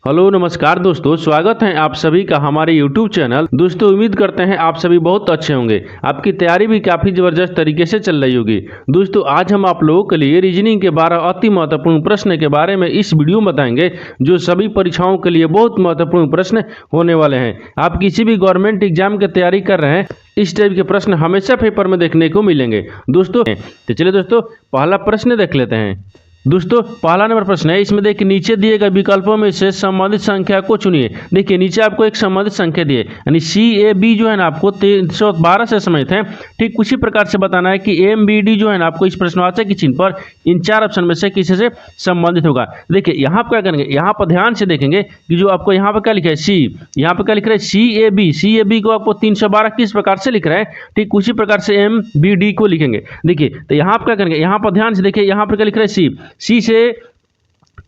Hello नमस्कार दोस्तों, स्वागत है आप सभी का हमारे YouTube चैनल। दोस्तों उम्मीद करते हैं आप सभी बहुत अच्छे होंगे। आपकी तैयारी भी काफ़ी ज़बरदस्त तरीके से चल रही होगी। दोस्तों आज हम आप लोगों के लिए रीजनिंग के 12 अति महत्वपूर्ण प्रश्न के बारे में इस वीडियो में बताएंगे, जो सभी परीक्षाओं के लिए बहुत महत्वपूर्ण प्रश्न होने वाले हैं। आप किसी भी गवर्नमेंट एग्जाम की तैयारी कर रहे हैं, इस टाइप के प्रश्न हमेशा पेपर में देखने को मिलेंगे दोस्तों। तो चलिए दोस्तों पहला प्रश्न देख लेते हैं। दोस्तों पहला नंबर प्रश्न है, इसमें देखिए नीचे दिए गए विकल्पों में से संबंधित संख्या को चुनिए। देखिए नीचे आपको एक संबंधित संख्या दी है, यानी CAB जो है ना आपको 312 से संबंधित है। ठीक उसी प्रकार से बताना है कि MBD जो है ना आपको इस प्रश्नवाचक के चिन्ह पर इन चार ऑप्शन में से किसी से संबंधित होगा। देखिए यहाँ पर क्या करेंगे, यहाँ पर ध्यान से देखेंगे कि जो आपको यहाँ पर क्या लिखा है C, यहाँ पर क्या लिख रहा है CAB को आपको 312 किस प्रकार से लिख रहा है, ठीक उसी प्रकार से MBD को लिखेंगे। देखिए तो यहाँ पर क्या करेंगे, यहाँ पर ध्यान से देखिए, यहाँ पर क्या लिख रहा है C से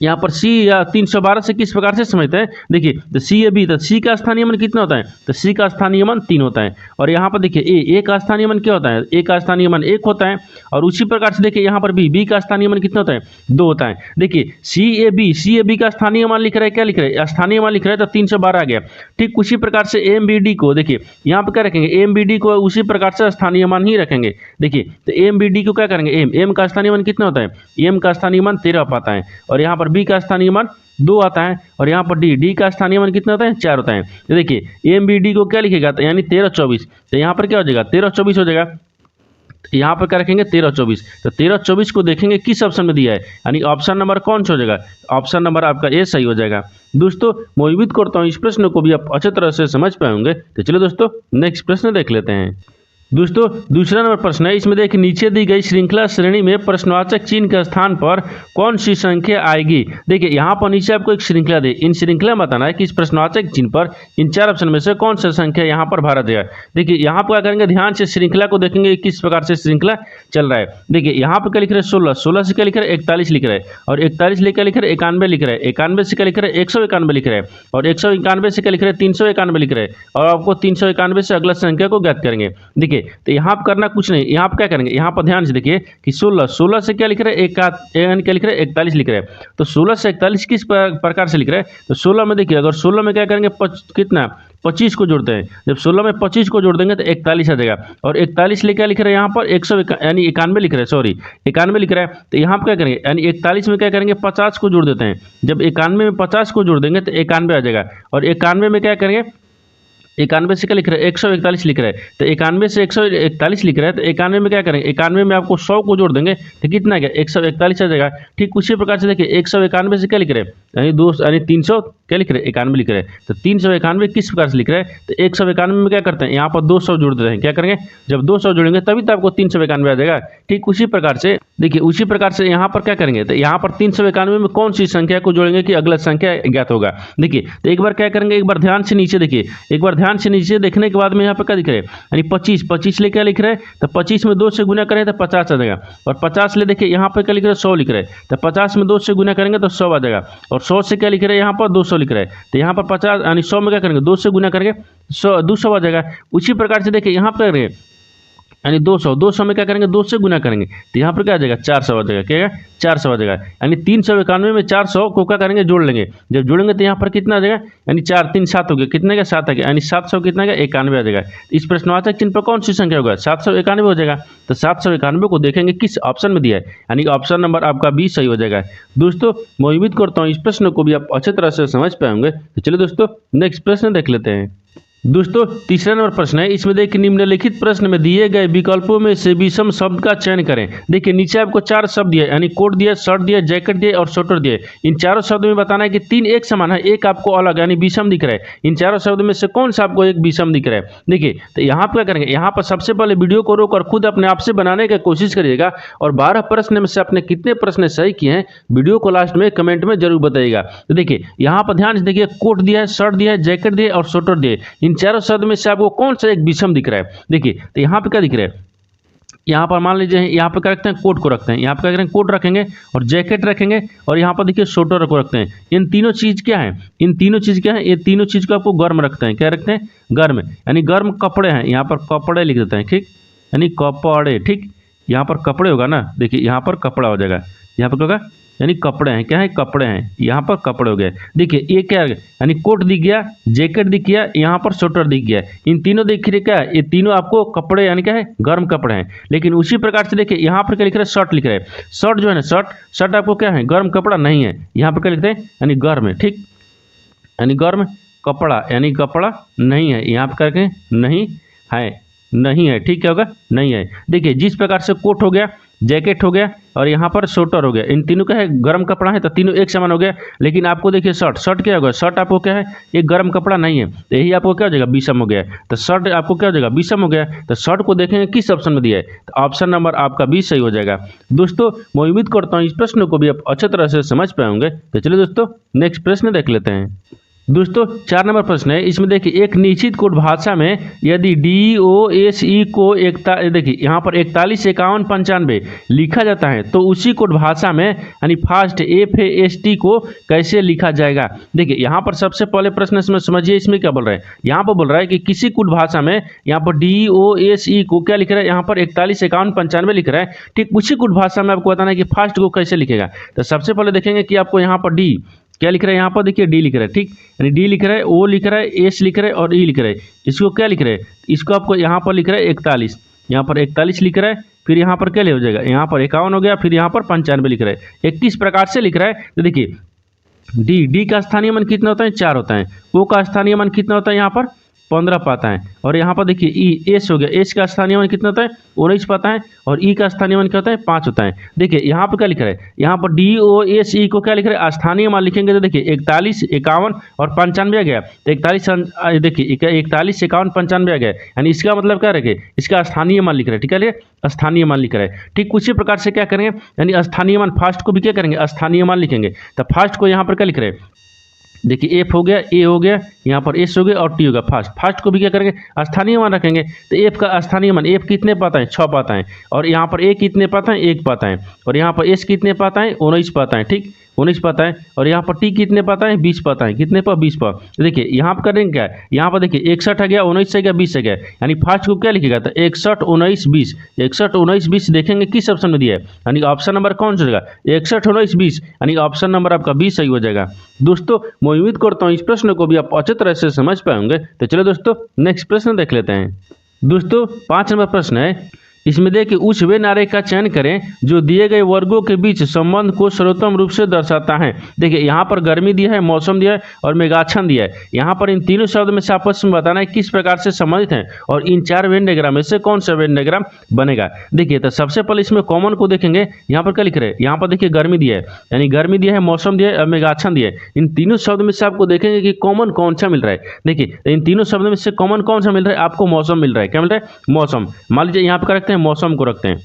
यहाँ पर C या 312 से किस प्रकार से समझते हैं। देखिए तो CAB, तो C का स्थानीय मान कितना होता है, तो C का स्थानीय मान 3 होता है। और यहाँ पर देखिए A का स्थानीय मान क्या होता है, A का स्थानीय मान 1 होता है। और उसी प्रकार से देखिए यहाँ पर B का स्थानीय मान कितना होता है, 2 होता है। देखिए CAB का स्थानीय मान लिख रहा है, क्या लिख रहा है, स्थानीय मान लिख रहा है, तो 312 आ गया। ठीक उसी प्रकार से MBD को देखिए यहाँ पर क्या रखेंगे, MBD को उसी प्रकार से स्थानीय मान ही रखेंगे। देखिए तो MBD को क्या करेंगे, M का स्थानीय मान कितना होता है, M का स्थानीय मान 13 पाता है। और यहाँ पर B का स्थानीय मान 2 आता है। और यहाँ पर D का स्थानीय मान कितना होता है, 4 होता है। तो देखिए MBD को क्या लिखेगा, तो यानी 1324, तो यहाँ पर क्या हो जाएगा, 1324 हो जाएगा। यहाँ पर क्या रखेंगे, 1324। तो 1324 को देखेंगे किस ऑप्शन में दिया है, यानी ऑप्शन नंबर कौन सा हो जाएगा, ऑप्शन नंबर आपका A सही हो जाएगा। दोस्तों मैं उम्मीद करता हूँ इस प्रश्न को भी आप अच्छे तरह से समझ पाएंगे। तो चलिए दोस्तों नेक्स्ट प्रश्न देख लेते हैं। दोस्तों दूसरा नंबर प्रश्न है, इसमें देखिए नीचे दी गई श्रृंखला श्रेणी में प्रश्नवाचक चिन्ह के स्थान पर कौन सी संख्या आएगी। देखिए यहाँ पर नीचे आपको एक श्रृंखला दे, इन श्रृंखला में बताना है कि इस प्रश्नवाचक चिन्ह पर इन चार ऑप्शन में से कौन सा संख्या यहाँ पर भरा जाएगा। देखिए यहाँ पर क्या करेंगे, ध्यान से श्रृंखला को देखेंगे किस प्रकार से श्रृंखला चल रहा है। देखिए यहाँ पर क्या लिख रहे हैं, 16 से क्या लिख रहे हैं, 41 लिख रहे हैं। और 41 ले क्या लिख रहे हैं, 91 लिख रहे हैं। 91 से क्या लिख रहे हैं, 191 लिख रहे हैं। और 191 से क्या लिख रहे हैं, 391 लिख रहे हैं। और आपको 391 से अगला संख्या को ज्ञात करेंगे। देखिए तो यहाँ पर करना कुछ नहीं, यहाँ पर क्या करेंगे, यहाँ पर ध्यान से देखिए कि 16 से क्या लिख रहे हैं, क्या लिख रहे हैं, 41 लिख रहे हैं। तो 16 से 41 किस प्रकार से लिख रहे हैं, तो 16 में देखिए अगर 16 में क्या करेंगे, कितना 25 को जोड़ते हैं। जब 16 में 25 को जोड़ देंगे तो 41 आ जाएगा। और 41 ले क्या लिख रहे हैं, यहाँ पर 100 यानी 91 लिख रहे हैं, सॉरी 91 लिख रहा है। तो यहाँ पर क्या करेंगे, यानी 41 में क्या करेंगे, 50 को जोड़ देते हैं। जब 91 में 50 को जोड़ देंगे तो 91 आ जाएगा। और 91 में क्या करेंगे, 91 से क्या लिख रहे हैं, 141 लिख रहे हैं। तो 91 से 141 लिख रहे हैं, तो 91 में क्या करेंगे, 91 में आपको 100 को जोड़ देंगे तो कितना गया, 141 आ जाएगा। ठीक उसी प्रकार से देखिए 191 से क्या लिख रहे हैं, यानी 300 क्या लिख रहे हैं, 91 लिख रहे हैं। तो 391 किस प्रकार से लिख रहे हैं, तो 191 में क्या करते हैं, यहाँ पर 200 जोड़ देते हैं। क्या करेंगे, जब 200 जोड़ेंगे तभी तो आपको 391 आ जाएगा। ठीक उसी प्रकार से देखिए, उसी प्रकार से यहाँ पर क्या करेंगे, तो यहाँ पर 391 में कौन सी संख्या को जोड़ेंगे कि अगला संख्या ज्ञात होगा। देखिए तो एक बार क्या करेंगे, एक बार ध्यान से नीचे देखिए, एक बार ध्यान से नीचे देखने के बाद में यहाँ पर क्या दिख रहे हैं, यानी 25 ले क्या लिख रहे हैं, तो 25 में 2 से गुना करें तो 50 आ जाएगा। और 50 ले देखिए यहाँ पर क्या लिख रहे हैं, 100 लिख रहे हैं। तो 50 में 2 से गुना करेंगे तो 100 आ जाएगा। और 100 से क्या लिख रहे हैं, यहाँ पर 200 लिख रहे हैं। तो यहाँ पर 50 यानी 100 में क्या करेंगे, 2 से गुना करेंगे 200 आ जाएगा। उसी प्रकार से देखिए यहाँ पर यानी 200 में क्या करेंगे, 2 से गुना करेंगे तो यहाँ पर क्या आ जाएगा, 400 आ जाएगा। क्या 400 आ जाएगा। यानी 391 में 400 को क्या करेंगे, जोड़ लेंगे। जब जोड़ेंगे तो यहाँ पर कितना आ जाएगा, यानी 4 3 7 हो गया, कितने का 7 आ गया, यानी 700 कितना का 91 आ जाएगा। इस प्रश्नवाचक चिन्ह पर कौन सी संख्या होगा, 791 हो जाएगा। तो 791 को देखेंगे किस ऑप्शन में दिया है, यानी ऑप्शन नंबर आपका B सही हो जाएगा। दोस्तों मैं उम्मीद करता हूँ इस प्रश्न को भी आप अच्छे तरह से समझ पाएंगे। तो चलिए दोस्तों नेक्स्ट प्रश्न देख लेते हैं। दोस्तों तीसरा नंबर प्रश्न है, इसमें देखिए निम्नलिखित प्रश्न में दिए गए विकल्पों में से विषम शब्द का चयन करें। देखिए नीचे आपको 4 शब्द दिए, यानी कोट दिए, शर्ट दिए, जैकेट दिए और स्वेटर दिए। इन चारों शब्दों में बताना है कि 3 एक समान है, एक आपको अलग यानी विषम दिख रहा है। इन चारों शब्दों में से कौन सा आपको एक विषम दिख रहा है। देखिए तो यहाँ पर क्या करेंगे, यहाँ पर सबसे पहले वीडियो को रोक और खुद अपने आप से बनाने की कोशिश करिएगा। और 12 प्रश्न में से आपने कितने प्रश्न सही किए हैं वीडियो को लास्ट में कमेंट में जरूर बताइएगा। तो देखिए यहाँ पर ध्यान से देखिए, कोट दिया है, शर्ट दिया है, जैकेट दिए और स्वेटर दिए। इन चारों शब्द में से आपको कौन सा एक विषम दिख रहा है। देखिए तो यहाँ पे क्या दिख रहा है, यहाँ पर मान लीजिए यहाँ पे क्या रखते हैं, कोट को रखते हैं। यहाँ पे क्या करेंगे, कोट रखेंगे और जैकेट रखेंगे और यहाँ पर देखिए स्वेटर को रखते हैं। इन तीनों चीज़ क्या है, इन तीनों चीज़ क्या है, ये तीनों चीज़ को आपको गर्म रखते हैं। क्या रखते हैं, गर्म, यानी गर्म कपड़े हैं। यहाँ पर कपड़े लिख देते हैं, ठीक, यानी कपड़े। ठीक यहाँ पर कपड़े होगा ना, देखिए यहाँ पर कपड़ा हो जाएगा, यहाँ पर क्या होगा यानी कपड़े हैं, क्या है, कपड़े हैं, यहाँ पर कपड़े हो गए। देखिए ये क्या है, यानी कोट दिख गया, जैकेट दिख गया, यहाँ पर स्वेटर दिख गया, इन तीनों देख रहे क्या है, ये तीनों आपको कपड़े यानी क्या है, गर्म कपड़े हैं। लेकिन उसी प्रकार से देखिए यहाँ पर क्या लिख रहा है, शर्ट लिख रहा है। शर्ट जो है ना, शर्ट आपको क्या है, गर्म कपड़ा नहीं है, यहाँ पर क्या लिखते हैं, यानी गर्म है, ठीक, यानी गर्म कपड़ा, यानी कपड़ा नहीं है, यहाँ पर करके नहीं है, ठीक, क्या होगा, नहीं है। देखिए जिस प्रकार से कोट हो गया, जैकेट हो गया और यहाँ पर स्वेटर हो गया, इन तीनों का है गर्म कपड़ा है, तो तीनों एक समान हो गया। लेकिन आपको देखिए शर्ट क्या होगा, शर्ट आपको क्या है, एक गर्म कपड़ा नहीं है, तो यही आपको क्या हो जाएगा, विषम हो गया। तो शर्ट आपको क्या हो जाएगा, विषम हो गया। तो शर्ट को देखेंगे किस ऑप्शन में दिया है, तो ऑप्शन नंबर आपका 20 सही हो जाएगा। दोस्तों मैं उम्मीद करता हूँ इस प्रश्न को भी आप अच्छे तरह से समझ पाएंगे। तो चलिए दोस्तों नेक्स्ट प्रश्न देख लेते हैं। दोस्तों 4 नंबर प्रश्न है, इसमें देखिए एक निश्चित कोड भाषा में यदि DOSE को देखिए यहाँ पर 41, 51, 95 लिखा जाता है तो उसी कोड भाषा में यानी फास्ट FAST को कैसे लिखा जाएगा। देखिए यहाँ पर सबसे पहले प्रश्न इसमें समझिए, इसमें क्या बोल रहा है, यहाँ पर बोल रहा है कि किसी कोड भाषा में यहाँ पर DOSE को क्या लिख रहा है, यहाँ पर 41, 51, 95 लिख रहा है। ठीक उसी कोड भाषा में आपको बताना है कि फास्ट को कैसे लिखेगा। तो सबसे पहले देखेंगे कि आपको यहाँ पर डी क्या लिख रहा है, यहाँ पर देखिए डी लिख रहा है, ठीक, यानी डी लिख रहा है, ओ लिख रहा है, एस लिख रहा है और ई लिख रहा है। इसको क्या लिख रहा है, इसको आपको यहाँ पर लिख रहा है 41, यहाँ पर 41 लिख रहा है, फिर यहाँ पर क्या हो जाएगा, यहाँ पर 51 हो गया, फिर यहाँ पर 95 लिख रहा है। 31 प्रकार से लिख रहा है। तो देखिए डी का स्थानीय मान कितना होता है, 4 होता है। ओ का स्थानीय मान कितना होता है, यहाँ पर 15 पाता है। और यहाँ पर देखिए ई एस हो गया, एस का स्थानीय मान कितना होता है, 19 पाता है। और ई का स्थानीय मान क्या होता है, 5 होता है। देखिए यहाँ पर क्या लिख रहा है, यहाँ पर DOSE को क्या लिख रहा है, स्थानीय मान लिखेंगे तो देखिए 41, 51 और 95 आ गया। तो 41 देखिए 41, 51, 95 आ गया, यानी इसका मतलब क्या रखे, इसका स्थानीय मान लिख रहा है, ठीक है, स्थानीय मान लिख रहा है। ठीक उसी प्रकार से क्या करेंगे, यानी स्थानीय मान फास्ट को भी क्या करेंगे, स्थानीय मान लिखेंगे। तो फास्ट को यहाँ पर क्या लिख रहे हैं, देखिए एफ हो गया, ए हो गया, यहाँ पर एस हो गया और टी हो गया। फास्ट को भी क्या करेंगे, स्थानीय मान रखेंगे। तो एफ का स्थानीय मान, एफ कितने पाता है, 6 पाता है। और यहाँ पर ए कितने पाता है, 1 पाता है। और यहाँ पर एस कितने पाता है, 19 पाता है, ठीक, 19 पाता है। और यहाँ पर टी कितने पाता है, 20 पाता है, कितने पर, 20 पर। देखिए यहाँ पर करेंगे क्या, यहाँ पर देखिए 61 आ गया, 19 से गया, 20 से गया, यानी फास्ट को क्या लिखेगा, तो 61, 19, 20, 61, 19, 20 देखेंगे किस ऑप्शन में दिया है, यानी ऑप्शन नंबर कौन सा होगा, 61, 19, 20, यानी ऑप्शन नंबर आपका 20 सही हो जाएगा। दोस्तों मैं उम्मीद करता हूँ इस प्रश्न को भी आप अच्छे तरह से समझ पाएंगे। तो चलो दोस्तों नेक्स्ट प्रश्न देख लेते हैं। दोस्तों 5 नंबर प्रश्न है, इसमें देखिए उस वे नारे का चयन करें जो दिए गए वर्गों के बीच संबंध को सर्वोत्तम रूप से दर्शाता है। देखिए यहाँ पर गर्मी दिया है, मौसम दिया है और मेघाच्छन्न दिया है। यहाँ पर इन तीनों शब्द में से आपस में बताना है किस प्रकार से संबंधित हैं और इन 4 वेन डायग्राम में से कौन सा वेन डायग्राम बनेगा। देखिए तो सबसे पहले इसमें कॉमन को देखेंगे, यहाँ पर क्या लिख रहे हैं, यहाँ पर देखिए गर्मी दिया है, यानी गर्मी दिया है, मौसम दिया है और मेघाच्छन्न दिया है। इन तीनों शब्द में से आपको देखेंगे कि कॉमन कौन सा मिल रहा है। देखिए इन तीनों शब्द में से कॉमन कौन सा मिल रहा है, आपको मौसम मिल रहा है। क्या मिल रहा है, मौसम। मान लीजिए यहाँ पर क्या रखते हैं, मौसम को रखते हैं,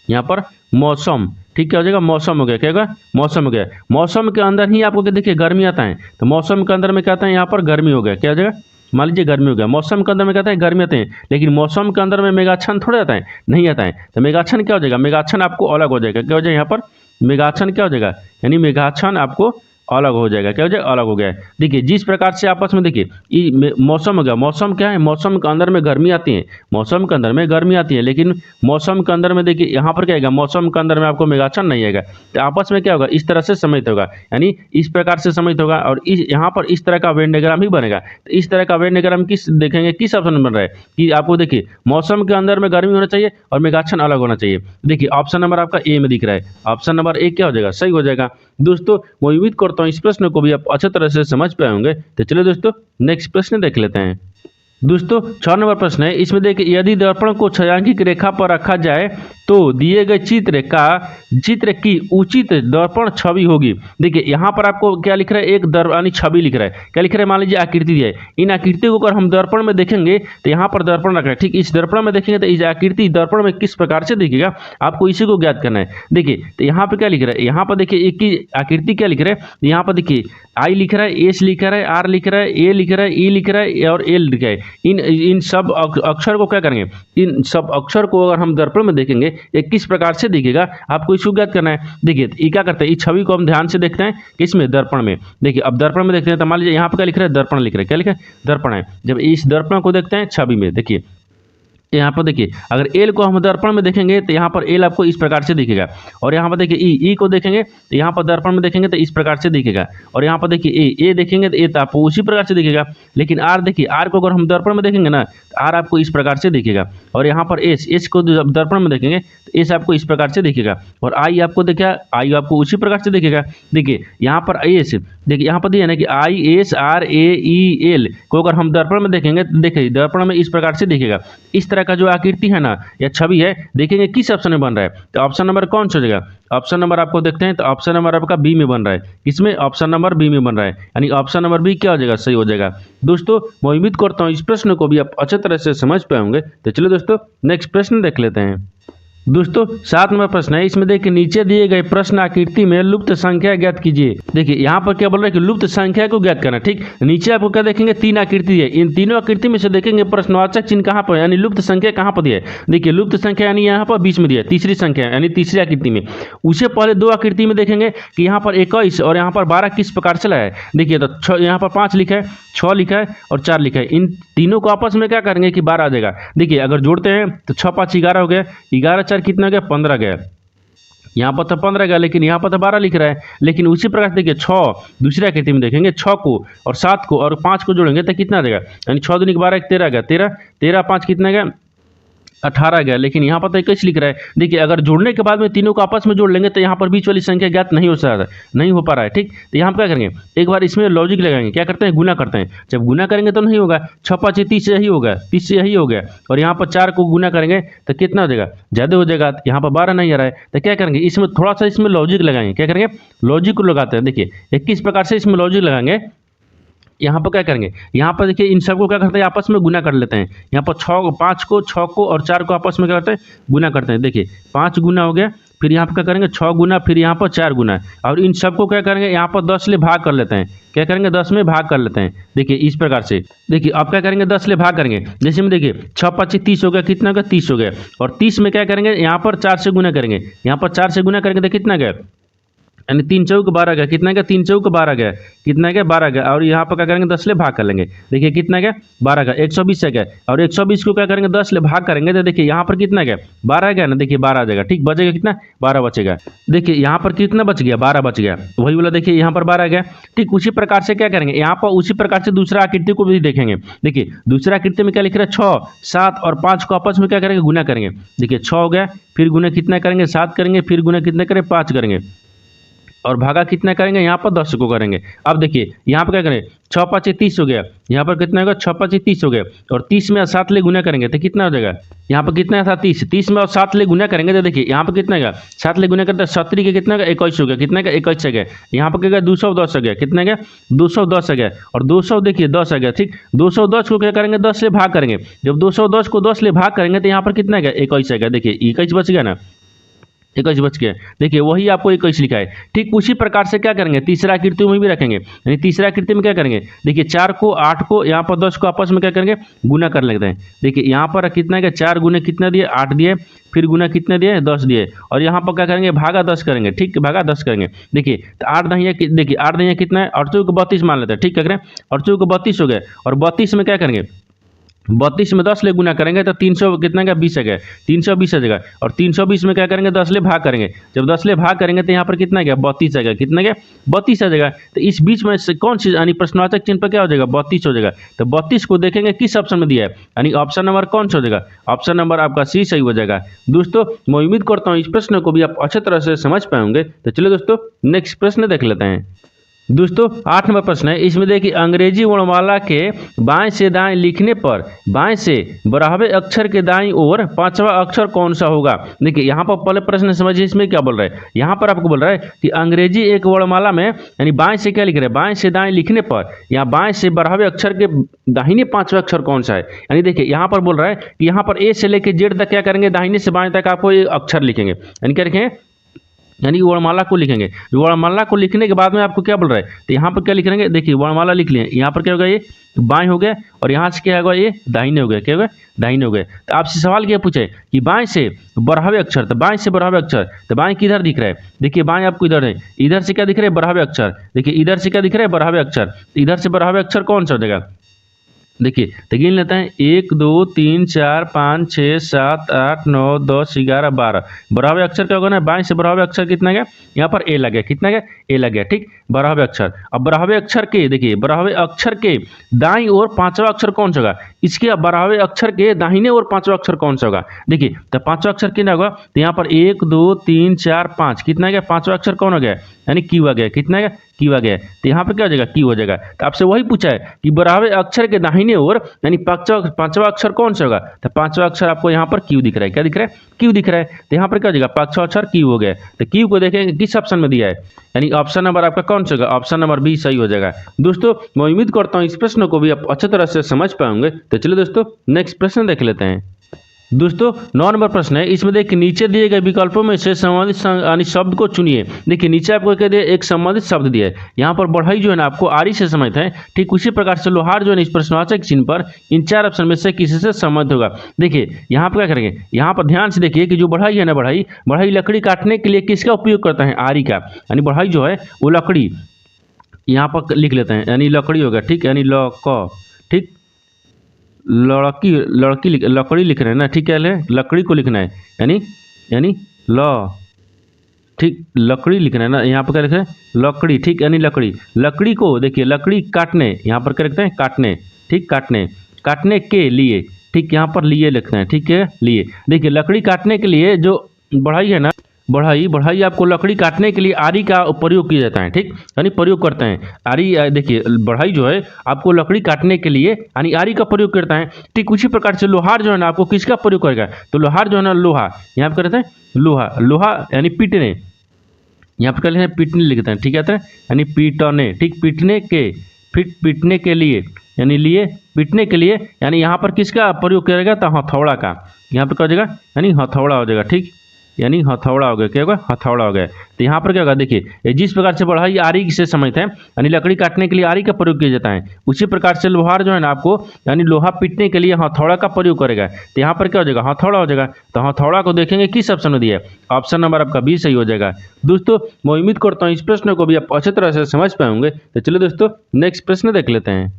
यहाँ पर मौसम, ठीक, क्या हो जाएगा, मौसम हो गया, क्या होगा, मौसम हो गया। मौसम के अंदर ही आपको देखिए गर्मी आता है, तो मौसम के अंदर में क्या आता है, यहाँ पर गर्मी हो गया, क्या हो जाएगा, मान लीजिए गर्मी हो गया। मौसम के अंदर में क्या आता है, गर्मी आते हैं, लेकिन मौसम के अंदर में मेघाच्छन्न थोड़ा आता है, नहीं आता है। तो मेघाच्छन्न क्या हो जाएगा, मेघाच्छन्न आपको अलग हो जाएगा, क्या हो जाएगा, यहाँ पर मेघाच्छन्न क्या हो जाएगा, यानी मेघाच्छन्न आपको अलग हो जाएगा, क्या हो जाएगा, अलग हो गया है। देखिए जिस प्रकार से आपस में देखिए मौसम हो गया, मौसम क्या है, मौसम के अंदर में गर्मी आती है, मौसम के अंदर में गर्मी आती है, लेकिन मौसम के अंदर में देखिए यहाँ पर क्या आएगा, मौसम के अंदर में आपको मेघाच्छन्न नहीं आएगा। तो आपस में क्या होगा, इस तरह से सम्मिलित होगा, यानी इस प्रकार से सम्मिलित होगा और इस यहाँ पर इस तरह का वेन डायग्राम ही बनेगा। तो इस तरह का वेन डायग्राम किस देखेंगे, किस ऑप्शन में बन रहा है कि आपको देखिए मौसम के अंदर में गर्मी होना चाहिए और मेघाच्छन्न अलग होना चाहिए। देखिए ऑप्शन नंबर आपका ए में दिख रहा है, ऑप्शन नंबर ए क्या हो जाएगा, सही हो जाएगा। दोस्तों मैं उम्मीद करता हूँ इस प्रश्न को भी आप अच्छे तरह से समझ पाए होंगे। तो चलिए दोस्तों नेक्स्ट प्रश्न देख लेते हैं। दोस्तों 6 नंबर प्रश्न है, इसमें देखिए यदि दर्पण को छायांकित रेखा पर रखा जाए तो दिए गए चित्र की उचित दर्पण छवि होगी। देखिए यहाँ पर आपको क्या लिख रहा है, एक यानी छवि लिख रहा है, क्या लिख रहा है, मान लीजिए आकृति दिया है। इन आकृति को अगर हम दर्पण में देखेंगे तो यहाँ पर दर्पण रख रहा है, ठीक, इस दर्पण में देखेंगे तो इस आकृति दर्पण में किस प्रकार से दिखेगा, आपको इसी को ज्ञात करना है। देखिए तो यहाँ पर क्या लिख रहा है, यहाँ पर देखिए एक ही आकृति क्या लिख रहा है, यहाँ पर देखिए आई लिख रहा है, एस लिख रहा है, आर लिख रहा है, ए लिख रहा है, ई लिख रहा है और एल लिख रहा है। इन सब अक्षर को क्या करेंगे, इन सब अक्षर को अगर हम दर्पण में देखेंगे ये किस प्रकार से दिखेगा, आपको इसको ज्ञात करना है। देखिए ये क्या करते हैं, इस छवि को हम ध्यान से देखते हैं किसमें, दर्पण में। देखिए अब दर्पण में देखते हैं तो मान लीजिए यहाँ पर क्या लिख रहा है, दर्पण लिख रहा है, क्या लिखा है, दर्पण है। जब इस दर्पण को देखते हैं छवि में, देखिए यहाँ पर देखिए अगर एल को हम दर्पण में देखेंगे तो यहाँ पर एल आपको इस प्रकार से दिखेगा, और यहाँ पर देखिए ई को देखेंगे तो यहाँ पर दर्पण में देखेंगे तो इस प्रकार से दिखेगा, और यहाँ पर देखिए ए देखेंगे तो ए तो आपको उसी प्रकार से दिखेगा। लेकिन आर देखिए, आर को अगर हम दर्पण में देखेंगे ना तो आर आपको इस प्रकार से दिखेगा, और यहाँ पर एस को जब दर्पण में देखेंगे तो एस आपको इस प्रकार से दिखेगा, और आई आपको देखा आई आपको उसी प्रकार से दिखेगा। देखिए यहाँ पर एस, देखिए यहाँ पर दिया ना कि I S R A E L को अगर हम दर्पण में देखेंगे तो देखिए दर्पण में इस प्रकार से दिखेगा। इस तरह का जो आकृति है ना या छवि है, देखेंगे किस ऑप्शन में बन रहा है, तो ऑप्शन नंबर कौन सा हो जाएगा? ऑप्शन नंबर आपको देखते हैं तो ऑप्शन नंबर आपका बी में बन रहा है। इसमें ऑप्शन नंबर बी में बन रहा है, यानी ऑप्शन नंबर बी क्या हो जाएगा? सही हो जाएगा। दोस्तों मैं उम्मीद करता हूँ इस प्रश्न को भी आप अच्छे तरह से समझ पाए होंगे। तो चलिए दोस्तों नेक्स्ट प्रश्न देख लेते हैं। दोस्तों 7 नंबर प्रश्न है, इसमें देखिए नीचे दिए गए प्रश्न आकृति में लुप्त संख्या ज्ञात कीजिए। देखिए यहाँ पर क्या बोल रहा है कि लुप्त संख्या को ज्ञात करना। ठीक, नीचे आपको क्या देखेंगे 3 आकृति है, इन तीनों आकृति में से देखेंगे प्रश्नवाचक चिन्ह कहाँ पर, यानी लुप्त संख्या कहाँ पर दिया है। देखिए लुप्त संख्या यानी यहाँ पर बीच में दिया है, तीसरी संख्या यानी तीसरी आकृति में। उससे पहले 2 आकृति में देखेंगे कि यहाँ पर 21 और यहाँ पर 12 किस प्रकार से लाया है। देखिए तो यहाँ पर 5 लिखा है, 6 लिखा है और 4 लिखा है। इन तीनों को आपस में क्या करेंगे कि 12 आ जाएगा। देखिए अगर जोड़ते हैं तो 6 5 11 हो गया, 11 4 कितना हो गया? 15 गया। यहाँ पर तो 15 गया, लेकिन यहाँ पर तो 12 लिख रहा है। लेकिन उसी प्रकार से देखिए 6 दूसरी आकृति में देखेंगे 6 को और 7 को और 5 को जोड़ेंगे तो कितना देगा, यानी 6 दूनी 12 13 गया, 13 5 कितना गया? 18 गया। लेकिन यहाँ पर तो 21 लिख रहा है। देखिए अगर जोड़ने के बाद में तीनों को आपस में जोड़ लेंगे तो यहाँ पर बीच वाली संख्या ज्ञात नहीं हो पा रहा है। ठीक, तो यहाँ पर क्या करेंगे, एक बार इसमें लॉजिक लगाएंगे। क्या करते हैं? गुना करते हैं। जब गुना करेंगे तो नहीं होगा, 6 5 30 यही होगा, 30 से यही हो गया, और यहाँ पर 4 को गुना करेंगे तो कितना हो जाएगा? ज़्यादा हो जाएगा। यहाँ पर 12 नहीं आ रहा है, तो क्या करेंगे इसमें थोड़ा सा इसमें लॉजिक लगाएंगे। क्या करेंगे? लॉजिक को लगाते हैं। देखिए 21 प्रकार से इसमें लॉजिक लगाएंगे। यहाँ पर क्या करेंगे, यहाँ पर देखिए इन सबको क्या करते हैं आपस में गुना कर लेते हैं। यहाँ पर 5 को 6 को और 4 को आपस में क्या करते हैं? गुना करते हैं। देखिए 5 गुना हो गया, फिर यहाँ पर क्या करेंगे 6 गुना, फिर यहाँ पर 4 गुना, और इन सबको क्या करेंगे यहाँ पर 10 ले भाग कर लेते हैं। क्या करेंगे? 10 में भाग कर लेते हैं। देखिए इस प्रकार से देखिए आप क्या करेंगे 10 ले भाग करेंगे। जैसे में देखिए 6 5 30 हो गया, कितना हो गया? 30 हो गया, और 30 में क्या करेंगे यहाँ पर 4 से गुना करेंगे। यहाँ पर 4 से गुना करेंगे तो कितना गया, यानी 3 चौक 12 गया। कितना गया? 3 चौक 12 गया। कितना गया? 12 गया। और यहाँ पर क्या करेंगे 10 ले भाग कर लेंगे। देखिए कितना गया? 12 गया। 120 से गया, और 120 को क्या करेंगे 10 ले भाग करेंगे तो देखिए यहाँ पर कितना गया? 12 गया ना। देखिए 12 आ जाएगा। ठीक, बचेगा कितना? 12 बचेगा। देखिए यहाँ पर कितना बच गया? 12 बच गया। वही बोला, देखिए यहाँ पर 12 गया। ठीक, उसी प्रकार से क्या करेंगे यहाँ पर उसी प्रकार से दूसरा आकृति को भी देखेंगे। देखिए दूसरा आकृति में क्या लिख रहा है? 6 7 और 5 को आपस में क्या करेंगे? गुना करेंगे। देखिए 6 हो गया, फिर गुना कितना करेंगे? 7 करेंगे, फिर गुना कितना करेंगे? 5 करेंगे, और भागा कितना करेंगे? यहाँ पर 10 को करेंगे। अब देखिए यहाँ पर क्या करें, 6 5 30 हो गया। यहाँ पर कितना होगा? 6 5 30 हो गया, और 30 में 7 ले गुना करेंगे तो कितना हो जाएगा? यहाँ पर कितना था? 30 में और 7 ले गुना करेंगे तो देखिए यहाँ पर कितना गया? 7 ले गुना करते हैं 70 के कितना गया? 21 हो गया। कितना का? 21 से गया। यहाँ पर क्या गया? 210 हो गया। कितना गया? 210 हो गया, और 200 देखिए 10 आ गया। ठीक, 210 को क्या करेंगे? 10 से भाग करेंगे। जब 210 को 10 ले भाग करेंगे तो यहाँ पर कितना गया? 21 आ गया। देखिए 21 बच गया ना, 21 बच गया। देखिए वही आपको 21 लिखा है। ठीक उसी प्रकार से क्या करेंगे तीसरा आकृति में भी रखेंगे। यानी तीसरा आकृति में क्या करेंगे? देखिए 4 को 8 को यहाँ पर 10 को आपस में क्या करेंगे? गुना कर लेते हैं। देखिए यहाँ पर कितना है? 4 गुने कितना दिए? 8 दिए, फिर गुना कितने दिए? 10 दिए, और यहाँ पर क्या करेंगे? भागा 10 करेंगे। ठीक, भागा 10 करेंगे। देखिए तो 8 दहिया, देखिए 8 दहिया कितना है? 8 को 32 मान लेते हैं। ठीक, क्या करें? 8 को 32 हो गए, और 32 में क्या करेंगे? 32 में 10 ले गुना करेंगे तो 300 कितना का? 20 आ गया। 320 आ जाएगा, और 320 में क्या करेंगे? 10 ले भाग करेंगे। जब 10 ले भाग करेंगे तो यहाँ पर कितना गया? 32 आ गया। कितना गया? 32 आ जाएगा। तो इस बीच में से कौन सी यानी प्रश्नवाचक चिन्ह पर क्या हो जाएगा? 32 हो जाएगा। तो 32 को देखेंगे किस ऑप्शन में दिया है, यानी ऑप्शन नंबर कौन सा हो जाएगा? ऑप्शन नंबर आपका सी सही हो जाएगा। दोस्तों मैं उम्मीद करता हूँ इस प्रश्न को भी आप अच्छे तरह से समझ पाएंगे। तो चलिए दोस्तों नेक्स्ट प्रश्न देख लेते हैं। दोस्तों 8 नंबर प्रश्न है, इसमें देखिए अंग्रेजी वर्णमाला के बाएं से दाएं लिखने पर बाएं से बराबर अक्षर के दाईं ओर 5वां अक्षर कौन सा होगा। देखिए यहाँ पर पहले प्रश्न समझिए इसमें क्या बोल रहा है। यहाँ पर आपको बोल रहा है कि अंग्रेजी एक वर्णमाला में यानी बाएं से क्या लिख रहे हैं? बाएं से दाएं लिखने पर यहाँ बाएं से बराबर अक्षर के दाहिने 5वां अक्षर कौन सा है। यानी देखिए यहाँ पर बोल रहा है कि यहाँ पर ए से लेकर जेड तक क्या करेंगे? दाहिने से बाएं तक आपको ये अक्षर लिखेंगे। यानी क्या लिखेंगे? यानी वर्णमाला को लिखेंगे। वर्णमाला को लिखने के बाद में आपको क्या बोल रहा है? तो यहाँ पर क्या लिखेंगे? देखिए वर्णमाला लिख लिए, यहाँ पर क्या होगा? ये बाएं हो गया, और यहाँ से क्या होगा? ये दाहिने हो गया। क्या होगा? दाहिने हो गए। तो आपसे सवाल क्या पूछे कि बाएं से बढ़ावे अक्षर, तो बाएं से बढ़ावे अक्षर, तो बाएं किधर दिख रहा है? देखिए बाएं आपको इधर है, इधर से क्या दिख रहा है? बढ़ावे अक्षर। देखिए इधर से क्या दिख रहा है? बढ़ावे अक्षर। इधर से बढ़ावे अक्षर कौन सा हो जाएगा? देखिए तो गिन लेते हैं 1 2 3 4 5 6 7 8 9 10 11 12। बढ़ावे अक्षर क्या होगा ना, बाएं से बढ़ावे अक्षर कितना गया, यहाँ पर ए लग गया, कितना गया, ए लग गया, ठीक। बढ़ावे अक्षर, अब बढ़ावे अक्षर के देखिए, बढ़ावे अक्षर के दाईं ओर पांचवा अक्षर कौन सा होगा, इसके बढ़ावे अक्षर के दाहिने ओर पांचवा अक्षर कौन सा होगा। देखिए तो पांचवा अक्षर कितना होगा, तो यहाँ पर 1 2 3 4 5 कितना गया, पांचवा अक्षर कौन हो गया, यानी क्यू आ गया, कितना गया, क्यू आ गया। तो यहाँ पर क्या हो जाएगा, क्यू हो जाएगा। तो आपसे वही पूछा है कि बढ़ावे अक्षर के दाहिने ओर यानी पांचवा अक्षर कौन सा होगा, तो पांचवा अक्षर आपको यहाँ पर क्यू दिख रहा है, क्या दिख रहा है, क्यू दिख रहा है। तो यहाँ पर क्या हो जाएगा, पांचवा अक्षर क्यू हो गया। तो क्यू को देखेंगे किस ऑप्शन में दिया है, यानी ऑप्शन नंबर आपका कौन सा होगा, ऑप्शन नंबर बी सही हो जाएगा। दोस्तों मैं उम्मीद करता हूँ इस प्रश्न को भी आप अच्छी तरह से समझ पाएंगे। तो चलिए दोस्तों नेक्स्ट प्रश्न देख लेते हैं। दोस्तों 9 नंबर प्रश्न है, इसमें देखिए नीचे दिए गए विकल्पों में से संबंधित शब्द को चुनिए। देखिए नीचे आपको कह दिया एक संबंधित शब्द दिया है, यहाँ पर बढ़ई जो है ना आपको आरी से संबंधित है, ठीक उसी प्रकार से लोहार जो है इस प्रश्नवाचक चिन्ह पर इन 4 ऑप्शन में से किसी से संबंधित होगा। देखिए यहाँ पर क्या करेंगे, यहाँ पर ध्यान से देखिए कि जो बढ़ई है ना, बढ़ई लकड़ी काटने के लिए किसका उपयोग करता है, आरी का, यानी बढ़ई जो है वो लकड़ी यहाँ पर लिख लेते हैं, यानी लकड़ी होगा, ठीक, यानी ठीक लकड़ी लिख रहे हैं ना, ठीक है, लकड़ी को लिखना है, यानी ठीक लकड़ी लिखना है ना, यहाँ पर क्या लिख रहे हैं, लकड़ी, ठीक, यानी लकड़ी को देखिए, लकड़ी काटने, यहाँ पर क्या लिखते हैं, काटने, ठीक, काटने के लिए, ठीक, यहाँ पर लिए लिखते हैं, ठीक है, लिए। देखिए लकड़ी काटने के लिए जो बढ़ई है ना, बढ़ई आपको लकड़ी काटने के लिए आरी का प्रयोग किया जाता है, ठीक, यानी प्रयोग करते हैं आरी। देखिए बढ़ई जो है आपको लकड़ी काटने के लिए यानी आरी का प्रयोग करता है, ठीक उसी प्रकार से लोहार जो है ना आपको किसका प्रयोग करेगा, तो लोहार जो है ना, लोहा यहाँ पे कहते हैं लोहा यानी पीटने, यहाँ पर कहते हैं पीटने लिखते हैं, ठीक है, यानी पीटने, ठीक, पीटने के लिए, यानी पीटने के लिए, यानी यहाँ पर किसका प्रयोग करेगा, तो हथौड़ा का, यहाँ पर क्या हो जाएगा, यानी हथौड़ा हो जाएगा, ठीक, यानी हथौड़ा हो गया, क्या होगा, हथौड़ा हो गया। तो यहाँ पर क्या होगा, देखिए जिस प्रकार से बढ़ई आरी से संबंधित है, यानी लकड़ी काटने के लिए आरी का प्रयोग किया जाता है, उसी प्रकार से लोहार जो है ना आपको यानी लोहा पीटने के लिए हथौड़ा का प्रयोग करेगा। तो यहाँ पर क्या हो जाएगा, हथौड़ा हो जाएगा। तो हथौड़ा को देखेंगे किस ऑप्शन में दिया है, ऑप्शन नंबर आपका बी सही हो जाएगा। दोस्तों मैं उम्मीद करता हूँ इस प्रश्न को भी आप अच्छी तरह से समझ पाएंगे। तो चलिए दोस्तों नेक्स्ट प्रश्न देख लेते हैं।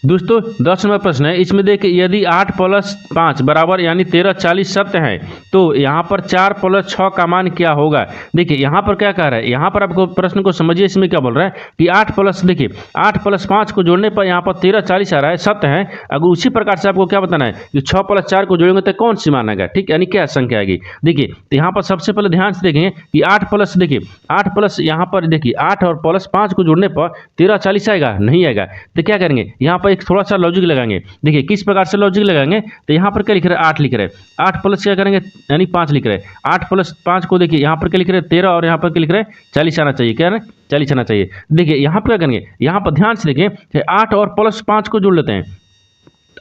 दोस्तों 10 नंबर प्रश्न है, इसमें देखिए यदि 8 + 5 बराबर यानी 13 40 सत्य है तो यहाँ पर 4 + 6 का मान क्या होगा। देखिए यहाँ पर क्या कह रहा है, यहाँ पर आपको प्रश्न को समझिए, इसमें क्या बोल रहा है कि 8 + 5 को जोड़ने पर यहाँ पर 13 40 आ रहा है, सत्य है। अगर उसी प्रकार से आपको क्या बताना है कि 6 + 4 को जोड़ेंगे तो कौन सी मान आएगा, ठीक, यानी क्या संख्या आएगी। देखिए तो यहाँ पर सबसे पहले ध्यान से देखेंगे कि 8 प्लस यहाँ पर देखिए 8 और +5 को जोड़ने पर 13 40 आएगा, नहीं आएगा। तो क्या करेंगे, यहाँ पर एक थोड़ा सा लॉजिक लगाएंगे। देखिए किस प्रकार से लॉजिक लगाएंगे, तो यहाँ पर क्या लिख रहे हैं, 8 लिख रहे हैं, 8 प्लस क्या करेंगे यानी 5 लिख रहे हैं, 8 + 5 को देखिए यहाँ पर क्या लिख रहे हैं 13 और यहाँ पर क्या लिख रहे हैं 40 आना चाहिए, क्या है 40 आना चाहिए। देखिए यहाँ पर क्या करेंगे, यहाँ पर ध्यान से देखिए 8 और +5 को जोड़ लेते हैं,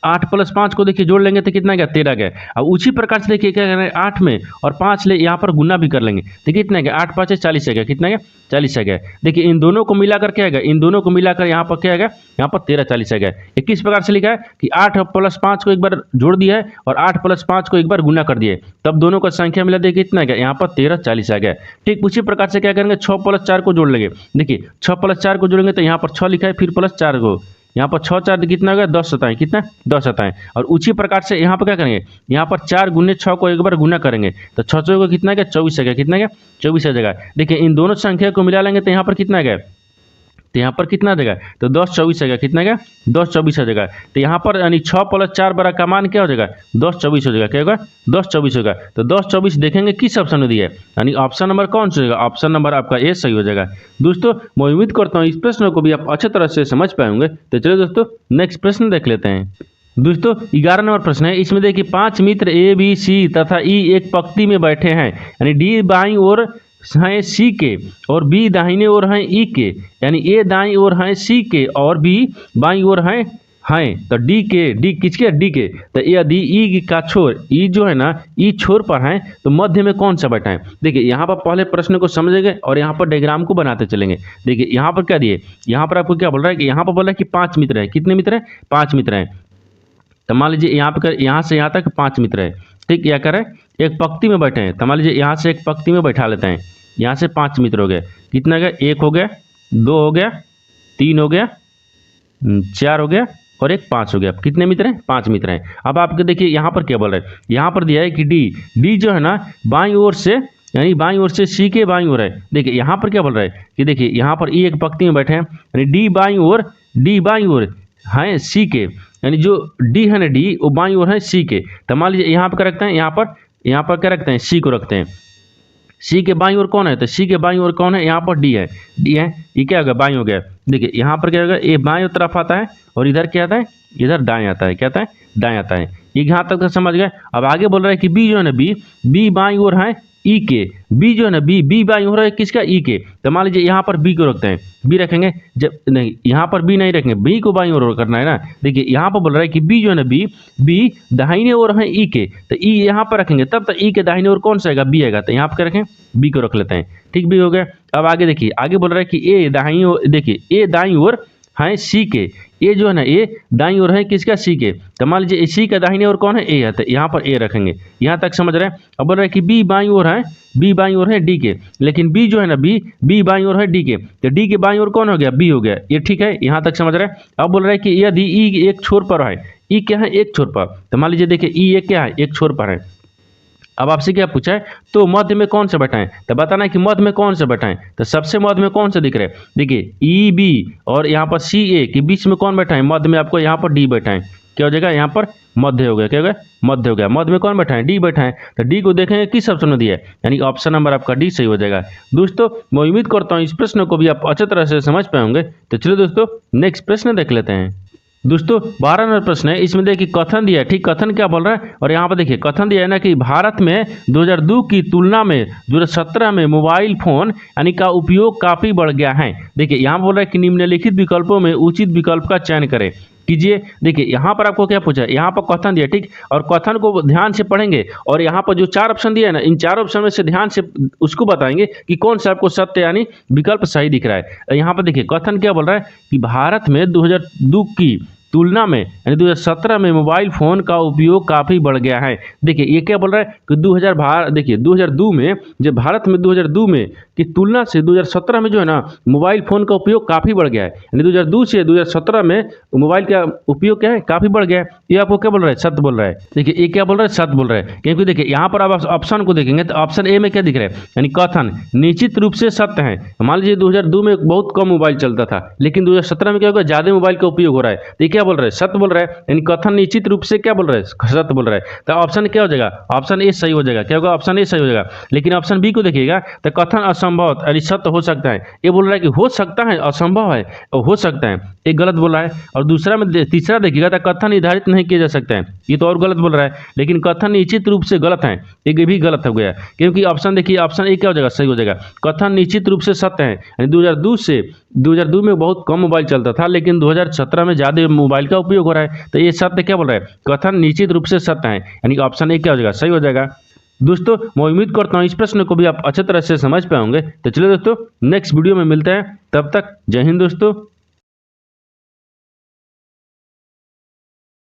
8 + 5 को देखिए जोड़ लेंगे तो कितना गया 13 गया। अब उसी प्रकार से देखिए क्या करेंगे 8 में और 5 ले यहाँ पर गुना भी कर लेंगे, तो कितना गया 8 × 5 = 40 आ गया, कितना गया 40 आ गया। देखिए इन दोनों को मिलाकर क्या आएगा, इन दोनों को मिलाकर यहाँ पर क्या आएगा, यहाँ पर 13 40 आ गया। ये किस प्रकार से लिखा है कि 8 + 5 को एक बार जोड़ दिया है और 8 + 5 को एक बार गुना कर दिया है, तब दोनों का संख्या मिला देखिए कितना गया, यहाँ पर 13 40 आ गया। ठीक उसी प्रकार से क्या करेंगे 6 + 4 को जोड़ लेंगे। देखिए 6 + 4 को जोड़ेंगे तो यहाँ पर 6 लिखा है, फिर +4 को यहाँ पर 6 4 कितना हो गया 10 आता है, कितना 10 आता है। और उसी प्रकार से यहाँ पर क्या करेंगे, यहाँ पर 4 × 6 को एक बार गुना करेंगे तो 6 6 को कितना गया 24 आ गया, कितना गया 24 आ जाएगा। देखिए इन दोनों संख्या को मिला लेंगे तो यहाँ पर कितना गया, तो यहाँ पर कितना देगा तो 10 24 आ गया, कितना गया 10 24 आ जाएगा। तो यहाँ पर यानी 6 + 4 बड़ा का मान क्या हो जाएगा 10 24 हो जाएगा, क्या होगा 10 24 होगा। तो 10 24 देखेंगे किस ऑप्शन में दिया है, यानी ऑप्शन नंबर कौन सा होगा, ऑप्शन नंबर आपका ए सही हो जाएगा। दोस्तों मैं उम्मीद करता हूँ इस प्रश्न को भी आप अच्छी तरह से समझ पाएंगे। तो चलिए दोस्तों नेक्स्ट प्रश्न देख लेते हैं। दोस्तों 11 नंबर प्रश्न है, इसमें देखिए 5 मित्र ए बी सी तथा ई एक पंक्ति में बैठे हैं, यानी डी बाईं ओर हैं सी के और बी दाहिने ओर हैं ई के, यानी ए दाईं ओर हैं सी के और बी बाईं ओर हैं तो डी किसके डी के। तो यदि ई का छोर ई जो है ना ई छोर पर है तो मध्य में कौन सा बैठा है। देखिए यहाँ पर पहले प्रश्न को समझेंगे और यहाँ पर डायग्राम को बनाते चलेंगे। देखिए यहाँ पर क्या दिए, यहाँ पर आपको क्या बोल रहा है कि यहाँ पर बोल रहा है कि 5 मित्र है, कितने मित्र है 5 मित्र हैं। तो मान लीजिए यहाँ पर यहाँ से यहाँ तक 5 मित्र है, ठीक क्या करें एक पंक्ति में बैठे हैं। तो मान लीजिए यहाँ से एक पंक्ति में बैठा लेते हैं, यहाँ से 5 मित्र हो गए, कितना गया 1 हो गया 2 हो गया 3 हो गया 4 हो गया और एक 5 हो गया। कितने मित्र हैं? 5 मित्र हैं। अब आपके देखिए यहाँ पर क्या बोल रहा है, यहाँ पर दिया है कि डी जो है ना बाईं ओर से, यानी बाईं ओर से सी के बाईं ओर है। देखिए यहाँ पर क्या बोल रहा है कि देखिए यहाँ पर ई एक पंक्ति में बैठे हैं, यानी डी बाईं ओर है सी के, यानी जो डी है ना डी वो बाईं ओर है सी के। तो मान लीजिए यहाँ पर क्या रखते हैं, यहाँ पर क्या रखते हैं, सी को रखते हैं। सी के बाईं ओर कौन है? तो सी के बाईं ओर कौन है? यहाँ पर डी है। ये क्या हो गया? बाईं हो गया। देखिए यहाँ पर क्या होगा, ये बाईं तरफ आता है और इधर क्या आता है, इधर दाएं आता है। क्या आता है? दाएं आता है। ये यहाँ तक तो समझ गए। अब आगे बोल रहा है कि बी जो है ना बी बाईं ओर है ई के। बी जो है ना बी बाईं ओर है किसका? ई के। तो मान लीजिए यहाँ पर बी को रखते हैं, बी रखेंगे, जब नहीं यहाँ पर बी नहीं रखेंगे, बी को बाईं ओर करना है ना। देखिए यहाँ पर बोल रहा है कि बी जो है ना बी दाहिने ओर है ई के, तो ई यहाँ पर रखेंगे तब तो ई के दाहिने ओर कौन सा आएगा? बी आएगा। तो यहाँ पर क्या रखें? बी को रख लेते हैं। ठीक, बी हो गया। अब आगे देखिए, आगे बोल रहा है कि ए दाहिनी ओर, देखिए ए दाईं ओर है सी के। ए जो है ना ए दाईं ओर है किसका? सी के। तो मान लीजिए सी का दाहिने ओर कौन है? ए है। तो यहाँ पर ए रखेंगे। यहाँ तक समझ रहे हैं। अब बोल रहा है कि बी बाईं ओर है डी के, लेकिन बी जो है ना बी बाईं ओर है डी के, तो डी के बाईं ओर कौन हो गया? बी हो गया। ये ठीक है, यहाँ तक समझ रहे हैं। अब बोल रहा है कि यदि ई एक छोर पर है, ई क्या है? एक छोर पर। तो मान लीजिए देखिए ई एक क्या है? एक छोर पर है। अब आपसे क्या पूछा है, तो मध्य में कौन सा बैठा है? तो बताना है कि मध्य में कौन सा बैठा है। तो सबसे मध्य में कौन सा दिख रहा है? देखिए ई बी और यहाँ पर सी ए के बीच में कौन बैठा है? मध्य में आपको यहाँ पर डी बैठा है। क्या हो जाएगा? यहाँ पर मध्य हो गया। क्या हो गया? मध्य हो गया। मध्य में कौन बैठा है? डी बैठा है। तो डी को देखेंगे किस ऑप्शन में दिया है, यानी ऑप्शन नंबर आपका डी सही हो जाएगा। दोस्तों मैं उम्मीद करता हूँ इस प्रश्न को भी आप अच्छी तरह से समझ पाए होंगे। तो चलिए दोस्तों नेक्स्ट प्रश्न देख लेते हैं। दोस्तों 12 नंबर प्रश्न है, इसमें देखिए कथन दिया है। ठीक, कथन क्या बोल रहा है, और यहाँ पर देखिए कथन दिया है ना कि भारत में 2002 की तुलना में 2017 में मोबाइल फोन यानी का उपयोग काफ़ी बढ़ गया है। देखिए यहाँ बोल रहा है कि निम्नलिखित विकल्पों में उचित विकल्प का चयन करें कीजिए। देखिए यहाँ पर आपको क्या पूछा है, यहाँ पर कथन दिया। ठीक, और कथन को ध्यान से पढ़ेंगे और यहाँ पर जो 4 ऑप्शन दिया है ना, इन 4 ऑप्शन में से ध्यान से उसको बताएंगे कि कौन सा आपको सत्य यानी विकल्प सही दिख रहा है। यहाँ पर देखिए कथन क्या बोल रहा है कि भारत में 2002 की तुलना में यानी 2017 में मोबाइल फ़ोन का उपयोग काफ़ी बढ़ गया है। देखिए ये क्या बोल रहा है कि 2002 में, जब भारत में 2002 में की तुलना से 2017 में जो है ना मोबाइल फ़ोन का उपयोग काफ़ी बढ़ गया है, यानी 2002 से 2017 में मोबाइल का उपयोग क्या है? काफ़ी बढ़ गया है। ये आपको क्या बोल रहा है? सत्य बोल रहा है। देखिए ये क्या बोल रहा है? सत्य बोल रहा है। क्योंकि देखिए यहाँ पर आप ऑप्शन को देखेंगे तो ऑप्शन ए में क्या दिख रहा है, यानी कथन निश्चित रूप से सत्य है। मान लीजिए 2002 में बहुत कम मोबाइल चलता था, लेकिन 2017 में क्या होगा? ज़्यादा मोबाइल का उपयोग हो रहा है। तो क्या बोल रहा है? सत्य बोल रहा है। यानी कथन निश्चित रूप से क्या बोल रहा है? सत्य बोल रहा है। तो ऑप्शन क्या हो जाएगा? ऑप्शन ए सही हो जाएगा। क्या होगा? ऑप्शन ए सही हो जाएगा। लेकिन ऑप्शन बी को देखिएगा तो कथन असंभव यानी सत्य हो सकता है। ये बोल रहा है कि हो सकता है, असंभव है और हो सकता है, एक गलत बोल रहा है। और दूसरा में तीसरा देखिएगा तो कथन निर्धारित नहीं किया जा सकता है, ये तो और गलत बोल रहा है। लेकिन कथन निश्चित रूप से गलत है, ये भी गलत हो गया। क्योंकि ऑप्शन देखिए ऑप्शन ए क्या हो जाएगा? सही हो जाएगा। कथन निश्चित रूप से सत्य है, यानी 2002 में बहुत कम मोबाइल चलता था, लेकिन 2017 में ज़्यादा मोबाइल का उपयोग हो रहा है। तो ये सत्य क्या बोल रहा है? कथन निश्चित रूप से सत्य है, यानी ऑप्शन ए क्या हो जाएगा? सही हो जाएगा। दोस्तों मैं उम्मीद करता हूँ इस प्रश्न को भी आप अच्छे तरह से समझ पाए होंगे। तो चलिए दोस्तों नेक्स्ट वीडियो में मिलते हैं, तब तक जय हिंद दोस्तों।